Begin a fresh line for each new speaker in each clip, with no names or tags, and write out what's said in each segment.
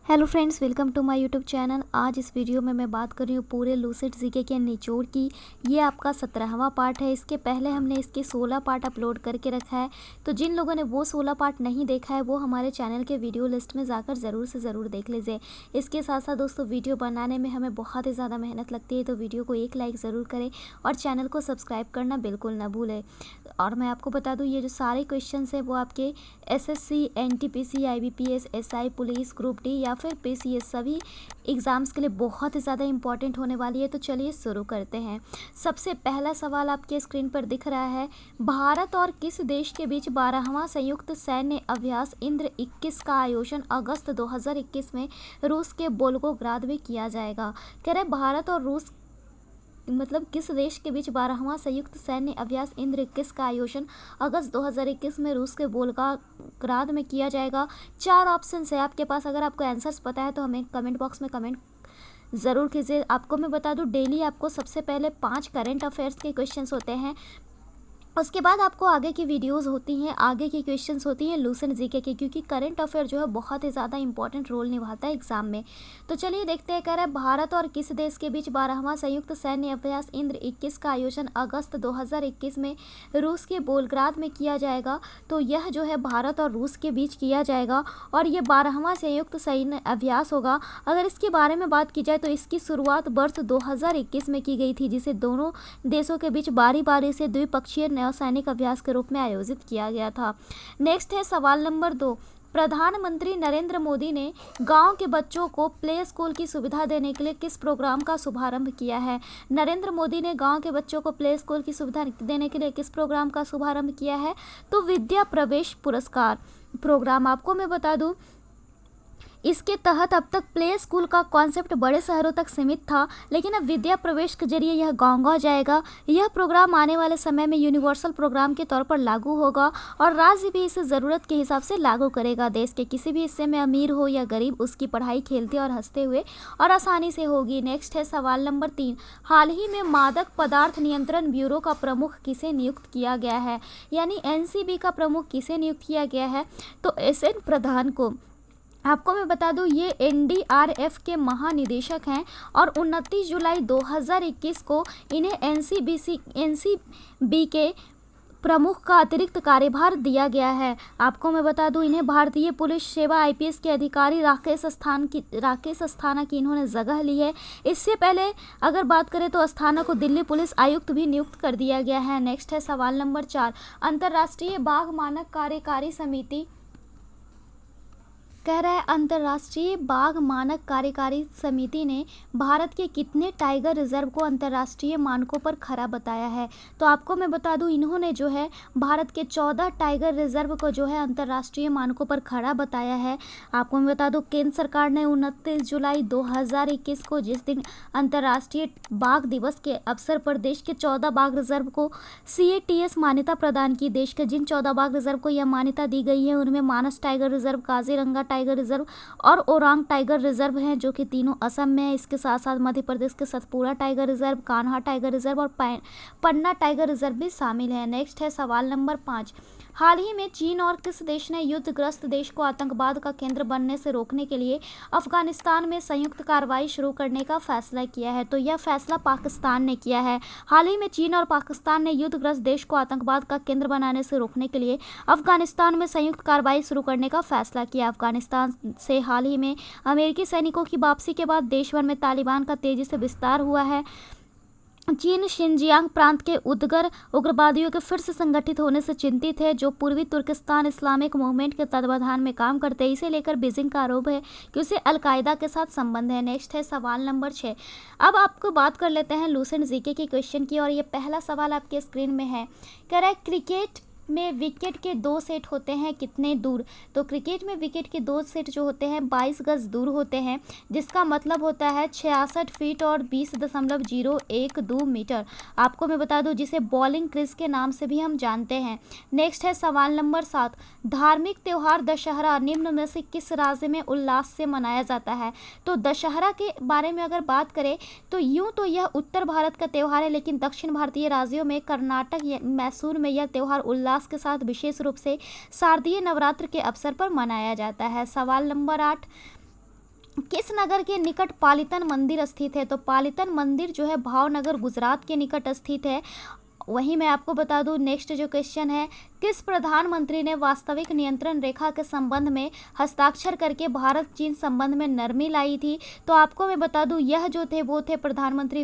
Hello friends, welcome to my YouTube channel. आज इस video में मैं बात कर रही हूँ पूरे लूसेंट जीके के निचोड़ की। ये आपका 17वां पार्ट है। इसके पहले हमने इसके 16 पार्ट अपलोड करके रखा है, तो जिन लोगों ने वो 16 पार्ट नहीं देखा है वो हमारे चैनल के वीडियो लिस्ट में जाकर ज़रूर से ज़रूर देख लीजिए। इसके साथ साथ दोस्तों, वीडियो बनाने में हमें बहुत ही ज़्यादा मेहनत लगती है, तो वीडियो को एक लाइक ज़रूर करें और चैनल को सब्सक्राइब करना बिल्कुल ना भूलें। और मैं आपको बता दूँ, ये जो सारे क्वेश्चन हैं वो आपके SSC, NTPC, IBPS, SI, police, group D या फिर पीसीएस सभी एग्ज़ाम्स के लिए बहुत ही ज़्यादा इंपॉर्टेंट होने वाली है। तो चलिए शुरू करते हैं। सबसे पहला सवाल आपके स्क्रीन पर दिख रहा है, भारत और किस देश के बीच 12वां संयुक्त सैन्य अभ्यास इंद्र 21 का आयोजन अगस्त 2021 में रूस के वोल्गोग्राद में किया जाएगा। कह रहे भारत और रूस किस देश के बीच 12वां संयुक्त सैन्य अभ्यास इंद्र 21 का आयोजन अगस्त 2021 में रूस के वोल्गोग्राद में किया जाएगा। 4 ऑप्शन है आपके पास। अगर आपको आंसर्स पता है तो हमें कमेंट बॉक्स में कमेंट ज़रूर कीजिए। आपको मैं बता दूं, डेली आपको सबसे पहले 5 करंट अफेयर्स के क्वेश्चंस होते हैं, उसके बाद आपको आगे की वीडियोस होती हैं, आगे की क्वेश्चंस होती हैं लूसेंट जीके की, क्योंकि करंट अफेयर जो है बहुत ही ज़्यादा इंपॉर्टेंट रोल निभाता है एग्जाम में। तो चलिए देखते हैं। कह रहा है भारत और किस देश के बीच 12वां संयुक्त सैन्य अभ्यास इंद्र 21 का आयोजन अगस्त 2021 में रूस के वोल्गोग्राद में किया जाएगा। तो यह जो है भारत और रूस के बीच किया जाएगा और ये 12वां संयुक्त सैन्य अभ्यास होगा। अगर इसके बारे में बात की जाए तो इसकी शुरुआत वर्ष 2021 में की गई थी, जिसे दोनों देशों के बीच बारी बारी से द्विपक्षीय सैनिक अभ्यास के रूप में आयोजित किया गया था। नेक्स्ट है सवाल नंबर 2। प्रधानमंत्री नरेंद्र मोदी ने गांव के बच्चों को प्ले स्कूल की सुविधा देने के लिए किस प्रोग्राम का शुभारंभ किया है? नरेंद्र मोदी ने गांव के बच्चों को प्ले स्कूल की सुविधा देने के लिए किस प्रोग्राम का शुभारंभ किया है? तो विद्या प्रवेश पुरस्कार प्रोग्राम। आपको मैं बता दूं, इसके तहत अब तक प्ले स्कूल का कॉन्सेप्ट बड़े शहरों तक सीमित था, लेकिन अब विद्या प्रवेश के जरिए यह गांव-गांव जाएगा। यह प्रोग्राम आने वाले समय में यूनिवर्सल प्रोग्राम के तौर पर लागू होगा और राज्य भी इसे ज़रूरत के हिसाब से लागू करेगा। देश के किसी भी हिस्से में अमीर हो या गरीब, उसकी पढ़ाई खेलते और हंसते हुए और आसानी से होगी। नेक्स्ट है सवाल नंबर 3। हाल ही में मादक पदार्थ नियंत्रण ब्यूरो का प्रमुख किसे नियुक्त किया गया है? यानी एनसीबी का प्रमुख किसे नियुक्त किया गया है? तो एसएन प्रधान को। आपको मैं बता दूं, ये एनडीआरएफ के महानिदेशक हैं और 29 जुलाई 2021 को इन्हें एनसीबी के प्रमुख का अतिरिक्त कार्यभार दिया गया है। आपको मैं बता दूं, इन्हें भारतीय पुलिस सेवा आईपीएस के अधिकारी राकेश अस्थाना की इन्होंने जगह ली है। इससे पहले अगर बात करें तो अस्थाना को दिल्ली पुलिस आयुक्त भी नियुक्त कर दिया गया है। नेक्स्ट है सवाल नंबर 4। अंतर्राष्ट्रीय बाघ मानक कार्यकारी समिति कह रहा है, अंतर्राष्ट्रीय बाघ मानक कार्यकारी समिति ने भारत के कितने टाइगर रिजर्व को अंतर्राष्ट्रीय मानकों पर खरा बताया है? तो आपको मैं बता दूं, इन्होंने जो है भारत के 14 टाइगर रिजर्व को जो है अंतर्राष्ट्रीय मानकों पर खरा बताया है। आपको मैं बता दूं, केंद्र सरकार ने 29 जुलाई 2021 को, जिस दिन अंतर्राष्ट्रीय बाघ दिवस के अवसर पर देश के 14 बाघ रिजर्व को CATS मान्यता प्रदान की। देश के जिन 14 बाघ रिजर्व को यह मान्यता दी गई है उनमें Manas tiger reserve, Kaziranga tiger reserve और ओरांग टाइगर रिजर्व हैं, जो कि तीनों असम में है। इसके साथ साथ मध्य प्रदेश के Satpura tiger reserve, Kanha tiger reserve और पन्ना टाइगर रिजर्व भी शामिल है। नेक्स्ट है सवाल नंबर 5। हाल ही में चीन और किस देश ने युद्धग्रस्त देश को आतंकवाद का केंद्र बनने से रोकने के लिए अफगानिस्तान में संयुक्त कार्रवाई शुरू करने का फैसला किया है? तो यह फैसला पाकिस्तान ने किया है। हाल ही में चीन और पाकिस्तान ने युद्धग्रस्त देश को आतंकवाद का केंद्र बनाने से रोकने के लिए अफगानिस्तान में संयुक्त कार्रवाई शुरू करने का फैसला किया। अफगानिस्तान से हाल ही में अमेरिकी सैनिकों की वापसी के बाद देश भर में तालिबान का तेजी से विस्तार हुआ है। चीन शिनजियांग प्रांत के उग्र उग्रवादियों के फिर से संगठित होने से चिंतित है, जो पूर्वी तुर्किस्तान इस्लामिक मूवमेंट के तत्वाधान में काम करते हैं। इसे लेकर बीजिंग का आरोप है कि उसे अलकायदा के साथ संबंध है। नेक्स्ट है सवाल नंबर 6। अब आपको बात कर लेते हैं लूसेंट जीके की क्वेश्चन की, और ये पहला सवाल आपके स्क्रीन में है। कह रहा है, क्रिकेट में विकेट के 2 सेट होते हैं कितने दूर? तो क्रिकेट में विकेट के 2 सेट जो होते हैं 22 गज दूर होते हैं, जिसका मतलब होता है 66 फीट और 20.012 मीटर। आपको मैं बता दूं, जिसे बॉलिंग क्रिज के नाम से भी हम जानते हैं। नेक्स्ट है सवाल नंबर 7। धार्मिक त्यौहार दशहरा निम्न में से किस राज्य में उल्लास से मनाया जाता है? तो दशहरा के बारे में अगर बात करें तो यूं तो यह उत्तर भारत का त्यौहार है, लेकिन दक्षिण भारतीय राज्यों में कर्नाटक या मैसूर में यह त्यौहार उल्लास के साथ विशेष रूप से शारदीय नवरात्र के अवसर पर मनाया जाता है। सवाल नंबर 8। किस नगर के निकट पालीतन मंदिर स्थित है? तो पालीतन मंदिर जो है भावनगर गुजरात के निकट स्थित है। वहीं मैं आपको बता दूं, नेक्स्ट जो क्वेश्चन है, किस प्रधानमंत्री ने वास्तविक नियंत्रण रेखा के संबंध में हस्ताक्षर करके भारत चीन संबंध में नरमी लाई थी? तो आपको मैं बता दूं, यह जो थे वो थे प्रधानमंत्री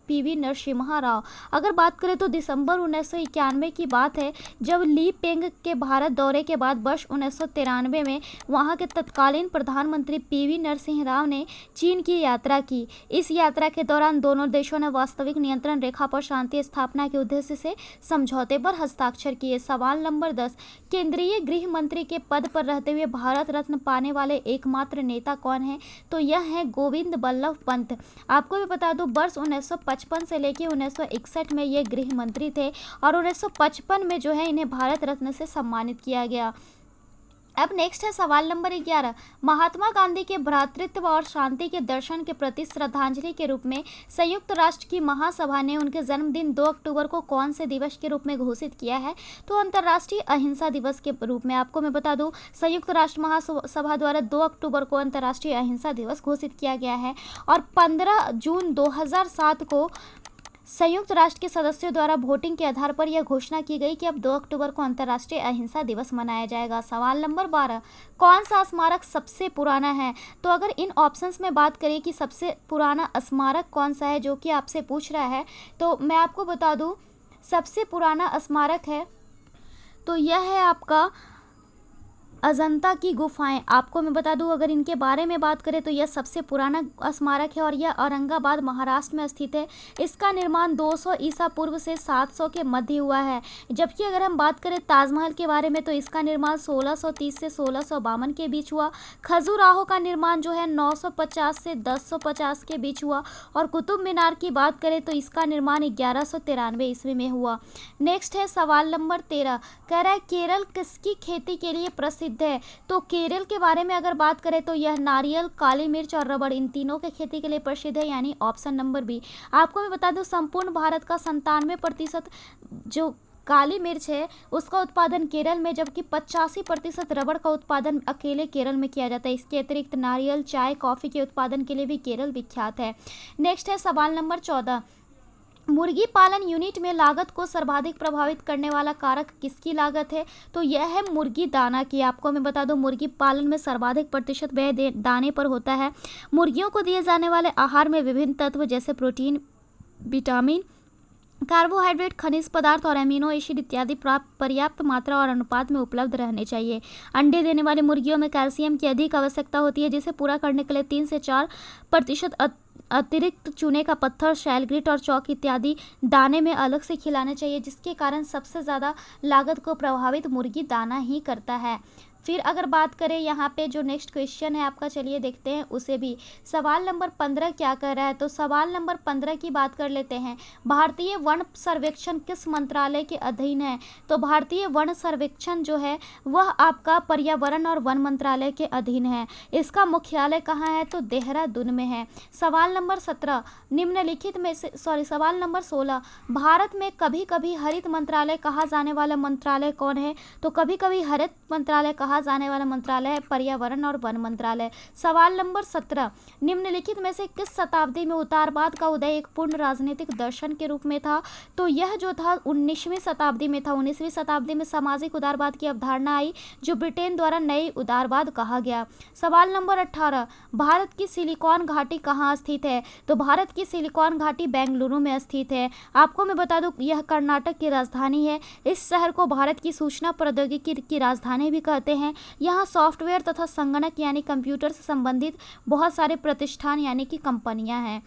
पीवी नरसिम्हा राव। अगर बात करें तो दिसंबर 1991 की बात है, जब ली पेंग के भारत दौरे के बाद वर्ष 1993 में वहाँ के तत्कालीन प्रधानमंत्री पीवी नरसिम्हा राव ने चीन की यात्रा की। इस यात्रा के दौरान दोनों देशों ने वास्तविक नियंत्रण रेखा पर शांति स्थापना के उद्देश्य से समझौते पर हस्ताक्षर किए। सवाल नंबर 10, केंद्रीय गृह मंत्री के पद पर रहते हुए भारत रत्न पाने वाले एकमात्र नेता कौन है? तो यह है गोविंद बल्लभ पंत। आपको भी बता दूं, वर्ष 1955 से लेकर 1961 में ये गृह मंत्री थे और 1955 में जो है इन्हें भारत रत्न से सम्मानित किया गया। अब नेक्स्ट है सवाल नंबर 11, महात्मा गांधी के भ्रातृत्व और शांति के दर्शन के प्रति श्रद्धांजलि के रूप में संयुक्त राष्ट्र की महासभा ने उनके जन्मदिन 2 अक्टूबर को कौन से दिवस के रूप में घोषित किया है? तो अंतर्राष्ट्रीय अहिंसा दिवस के रूप में। आपको मैं बता दूं, संयुक्त राष्ट्र महासभा द्वारा 2 अक्टूबर को अंतर्राष्ट्रीय अहिंसा दिवस घोषित किया गया है और 15 जून 2007 को संयुक्त राष्ट्र के सदस्यों द्वारा वोटिंग के आधार पर यह घोषणा की गई कि अब 2 अक्टूबर को अंतर्राष्ट्रीय अहिंसा दिवस मनाया जाएगा। सवाल नंबर 12, कौन सा स्मारक सबसे पुराना है? तो अगर इन ऑप्शंस में बात करें कि सबसे पुराना स्मारक कौन सा है जो कि आपसे पूछ रहा है, तो मैं आपको बता दूं, सबसे पुराना स्मारक है तो यह है आपका अजंता की गुफाएं। आपको मैं बता दूं, अगर इनके बारे में बात करें तो यह सबसे पुराना स्मारक है और यह औरंगाबाद महाराष्ट्र में स्थित है। इसका निर्माण 200 ईसा पूर्व से 700 के मध्य हुआ है। जबकि अगर हम बात करें ताजमहल के बारे में तो इसका निर्माण 1630 से 1652 के बीच हुआ। खजुराहो का निर्माण जो है 950 से 1050 के बीच हुआ और कुतुब मीनार की बात करें तो इसका निर्माण 1193 ईस्वी में हुआ। नेक्स्ट है सवाल नंबर 13, कह रहा है केरल किसकी खेती के लिए प्रसिद्ध है? तो केरल के बारे में अगर बात करें तो यह नारियल, काली मिर्च और रबड़ इन तीनों के खेती के लिए प्रसिद्ध है, यानी ऑप्शन नंबर बी। आपको मैं बता दूं, संपूर्ण भारत का 97% जो काली मिर्च है उसका उत्पादन केरल में, जबकि 85% रबड़ का उत्पादन अकेले केरल में किया जाता है। इसके अतिरिक्त नारियल, चाय, कॉफ़ी के उत्पादन के लिए भी केरल विख्यात है। नेक्स्ट है सवाल नंबर 14, मुर्गी पालन यूनिट में लागत को सर्वाधिक प्रभावित करने वाला कारक किसकी लागत है? तो यह है मुर्गी दाना की। आपको मैं बता दूं, मुर्गी पालन में सर्वाधिक प्रतिशत व्यय दाने पर होता है। मुर्गियों को दिए जाने वाले आहार में विभिन्न तत्व जैसे प्रोटीन, विटामिन, कार्बोहाइड्रेट, खनिज पदार्थ और अमीनो एसिड इत्यादि पर्याप्त मात्रा और अनुपात में उपलब्ध रहने चाहिए। अंडे देने वाली मुर्गियों में कैल्शियम की अधिक आवश्यकता होती है, जिसे पूरा करने के लिए 3 से 4% अतिरिक्त चूने का पत्थर, शैलग्रिट और चौक इत्यादि दाने में अलग से खिलाने चाहिए, जिसके कारण सबसे ज़्यादा लागत को प्रभावित मुर्गी दाना ही करता है। फिर अगर बात करें यहाँ पे जो नेक्स्ट क्वेश्चन है आपका, चलिए देखते हैं उसे भी। सवाल नंबर 15 क्या कर रहा है? तो सवाल नंबर 15 की बात कर लेते हैं। भारतीय वन सर्वेक्षण किस मंत्रालय के अधीन है? तो भारतीय वन सर्वेक्षण जो है वह आपका पर्यावरण और वन मंत्रालय के अधीन है। इसका मुख्यालय कहाँ है? तो देहरादून में है। सवाल नंबर 17, निम्नलिखित में से सवाल नंबर 16, भारत में कभी कभी हरित मंत्रालय कहा जाने वाला मंत्रालय कौन है? तो कभी कभी हरित मंत्रालय कहा जाने वाला मंत्रालय है पर्यावरण और वन मंत्रालय। सवाल नंबर 17, निम्नलिखित में से किस शताब्दी में उदारवाद का उदय एक पूर्ण राजनीतिक दर्शन के रूप में था? तो यह जो था 19वीं शताब्दी में था। 19वीं शताब्दी में सामाजिक उदारवाद की अवधारणा आई, जो ब्रिटेन द्वारा नई उदारवाद कहा गया। सवाल नंबर 18, भारत की सिलिकॉन घाटी कहाँ स्थित है? तो भारत की सिलिकॉन घाटी बेंगलुरु में स्थित है। आपको मैं बता दूं, यह कर्नाटक की राजधानी है। इस शहर को भारत की सूचना प्रौद्योगिकी की राजधानी भी कहते हैं। यहाँ सॉफ्टवेयर तथा संगणक यानी कंप्यूटर से संबंधित बहुत सारे प्रतिष्ठान यानी कि कंपनियां हैं।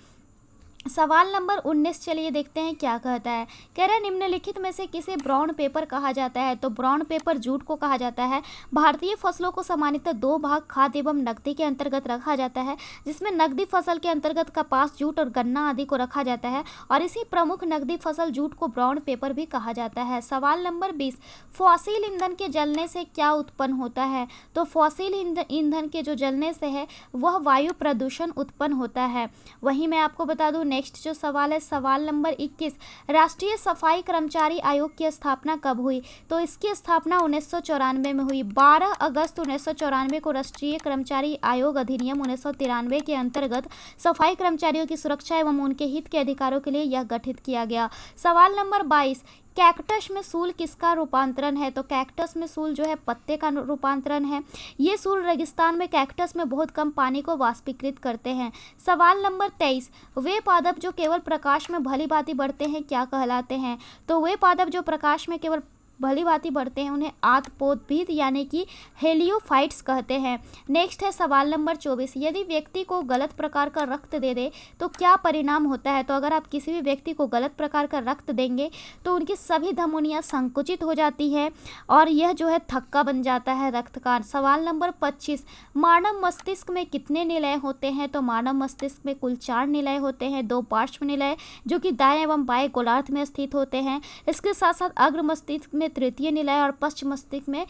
सवाल नंबर 19 चलिए देखते हैं क्या कहता है। कह रहा है निम्नलिखित में से किसे ब्राउन पेपर कहा जाता है? तो ब्राउन पेपर जूट को कहा जाता है। भारतीय फसलों को सामान्यतः 2 भाग खाद्य एवं नकदी के अंतर्गत रखा जाता है, जिसमें नकदी फसल के अंतर्गत कपास, जूट और गन्ना आदि को रखा जाता है और इसी प्रमुख नकदी फसल जूट को ब्राउन पेपर भी कहा जाता है। सवाल नंबर 20, फॉसिल ईंधन के जलने से क्या उत्पन्न होता है? तो फॉसिल ईंधन के जो जलने से है वह वायु प्रदूषण उत्पन्न होता है। वहीं मैं आपको बता दूं नेक्स्ट जो सवाल है सवाल नंबर 21, राष्ट्रीय सफाई कर्मचारी आयोग की स्थापना कब हुई? तो इसकी स्थापना 1994 में हुई। 12 अगस्त 1994 को राष्ट्रीय कर्मचारी आयोग अधिनियम 1993 के अंतर्गत सफाई कर्मचारियों की सुरक्षा एवं उनके हित के अधिकारों के लिए यह गठित किया गया। सवाल नंबर 22, कैक्टस में सूल किसका रूपांतरण है? तो कैक्टस में सूल जो है पत्ते का रूपांतरण है। ये सूल रेगिस्तान में कैक्टस में बहुत कम पानी को वाष्पीकृत करते हैं। सवाल नंबर 23, वे पादप जो केवल प्रकाश में भली भांति बढ़ते हैं क्या कहलाते हैं? तो वे पादप जो प्रकाश में केवल भली भांति बढ़ते हैं उन्हें आत्पोद्भिद यानी कि हेलियोफाइट्स कहते हैं। नेक्स्ट है सवाल नंबर 24, यदि व्यक्ति को गलत प्रकार का रक्त दे दे तो क्या परिणाम होता है? तो अगर आप किसी भी व्यक्ति को गलत प्रकार का रक्त देंगे तो उनकी सभी धमनियां संकुचित हो जाती है और यह जो है थक्का बन जाता है रक्त का। सवाल नंबर 25, मानव मस्तिष्क में कितने निलय होते हैं? तो मानव मस्तिष्क में कुल 4 निलय होते हैं। 2 पार्श्व निलय जो कि दाएं एवं बाएं गोलार्ध में स्थित होते हैं। इसके साथ साथ अग्र मस्तिष्क में तृतीय निलय और पश्चिम मस्तिष्क में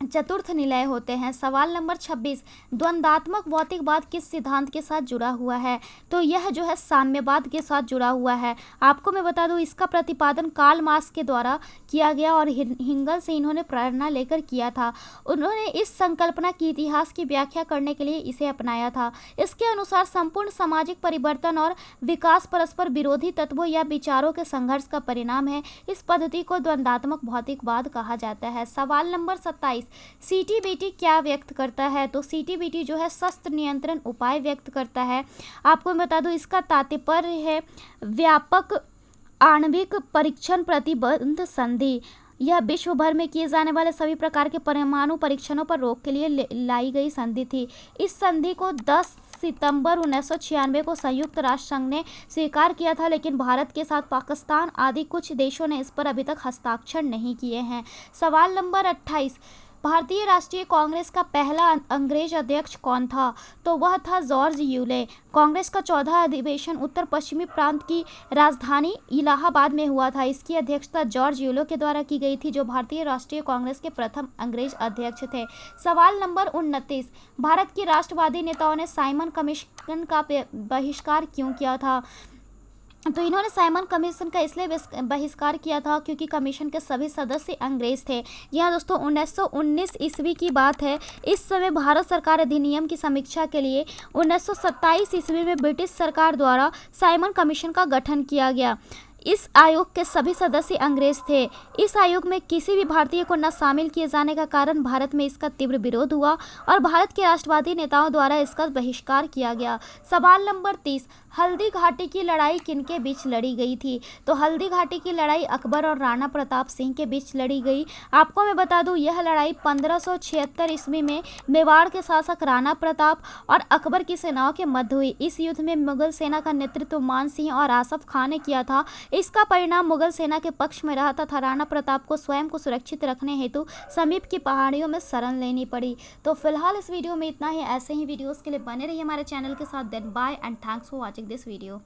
चतुर्थ निलय होते हैं। सवाल नंबर 26, द्वंद्वात्मक भौतिकवाद किस सिद्धांत के साथ जुड़ा हुआ है? तो यह जो है साम्यवाद के साथ जुड़ा हुआ है। आपको मैं बता दूं इसका प्रतिपादन कार्ल मार्क्स के द्वारा किया गया और हिगल से इन्होंने प्रेरणा लेकर किया था। उन्होंने इस संकल्पना की इतिहास की व्याख्या करने के लिए इसे अपनाया था। इसके अनुसार संपूर्ण सामाजिक परिवर्तन और विकास परस्पर विरोधी तत्वों या विचारों के संघर्ष का परिणाम है। इस पद्धति को द्वंद्वात्मक भौतिकवाद कहा जाता है। सवाल नंबर 27, सीटीबीटी क्या व्यक्त करता है? तो सीटीबीटी जो है शस्त्र नियंत्रण उपाय व्यक्त करता है। आपको मैं बता दूं इसका तात्पर्य है व्यापक आणविक परीक्षण प्रतिबंध संधि। यह विश्व भर में किए जाने वाले सभी प्रकार के परमाणु परीक्षणों पर रोक के लिए लाई गई संधि थी। इस संधि को 10 सितंबर 1996 को संयुक्त राष्ट्र संघ ने स्वीकार किया था, लेकिन भारत के साथ पाकिस्तान आदि कुछ देशों ने इस पर अभी तक हस्ताक्षर नहीं किए हैं। सवाल नंबर 28, भारतीय राष्ट्रीय कांग्रेस का पहला अंग्रेज अध्यक्ष कौन था? तो वह था जॉर्ज यूले। कांग्रेस का 14वां अधिवेशन उत्तर पश्चिमी प्रांत की राजधानी इलाहाबाद में हुआ था। इसकी अध्यक्षता जॉर्ज यूले के द्वारा की गई थी, जो भारतीय राष्ट्रीय कांग्रेस के प्रथम अंग्रेज अध्यक्ष थे। सवाल नंबर 29, भारत की राष्ट्रवादी नेताओं ने साइमन कमीशन का बहिष्कार क्यों किया था? तो इन्होंने साइमन कमीशन का इसलिए बहिष्कार किया था क्योंकि कमीशन के सभी सदस्य अंग्रेज थे। यहाँ दोस्तों 1919 ईस्वी की बात है। इस समय भारत सरकार अधिनियम की समीक्षा के लिए 1927 ईस्वी में ब्रिटिश सरकार द्वारा साइमन कमीशन का गठन किया गया। इस आयोग के सभी सदस्य अंग्रेज थे। इस आयोग में किसी भी भारतीय को न शामिल किए जाने का कारण भारत में इसका तीव्र विरोध हुआ और भारत के राष्ट्रवादी नेताओं द्वारा इसका बहिष्कार किया गया। सवाल नंबर 30, हल्दी घाटी की लड़ाई किनके बीच लड़ी गई थी? तो हल्दी घाटी की लड़ाई अकबर और राणा प्रताप सिंह के बीच लड़ी गई। आपको मैं बता दूं यह लड़ाई 1576 ईस्वी में मेवाड़ के शासक राणा प्रताप और अकबर की सेनाओं के मध्य हुई। इस युद्ध में मुगल सेना का नेतृत्व मान सिंह और आसफ खान ने किया था। इसका परिणाम मुगल सेना के पक्ष में रहा तथा राणा प्रताप को स्वयं को सुरक्षित रखने हेतु समीप की पहाड़ियों में शरण लेनी पड़ी। तो फिलहाल इस वीडियो में इतना ही। ऐसे ही वीडियोस के लिए बने रहिए हमारे चैनल के साथ। Then bye and thanks for watching this video.